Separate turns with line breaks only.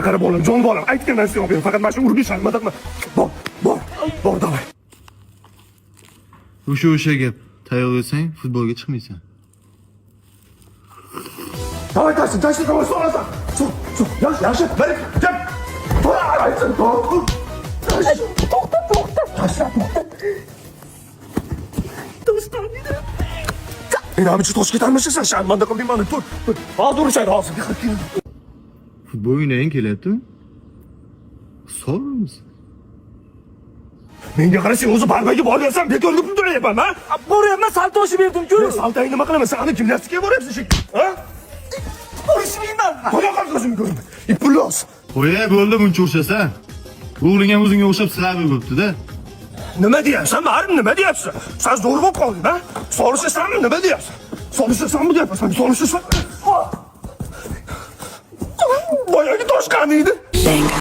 Qarab olam, jon bolam, aytgan narsani olib ber. Faqat mana shu urib shalmadaqmi? Bor, davay.
O'sha gap. Tayyorlasang, futbolga chiqmaysan.
Davay, taşla, davay, so'rasan. Yaxshi, bir, gap. Aytsin, to'xta. Taşla. Dostum. İnanmışı toş getirmişsin sen şarmanda qilding mani. Tur. Hozir urishadi, hozir.
Futbol o'ynaging kelyaptimi? Sormiz.
Menga qarasang, o'zi barbaga boryapsan, bekorga pul to'layapman, ha?
Boryapman, sal toshib berdim-ku.
Saltang nima qilaman? Sen ana gimnastikaga boryapsan shekilli, ha?
Borishmayman.
Qo'ya qol ko'zimni ko'rma. Pullos.
Qo'ya, bo'ldi buncha o'xshasan. O'g'ling ham o'zingga o'xshab silabir bo'libdi-da.
Nima deyapsan? Marim nima deyapsan? Sen zo'r bo'lib qolding, ha? Solishasanmi, nima deyapsan? Solishasanmi deyapsan? Solishasan. Boyagi tosh qaniydi?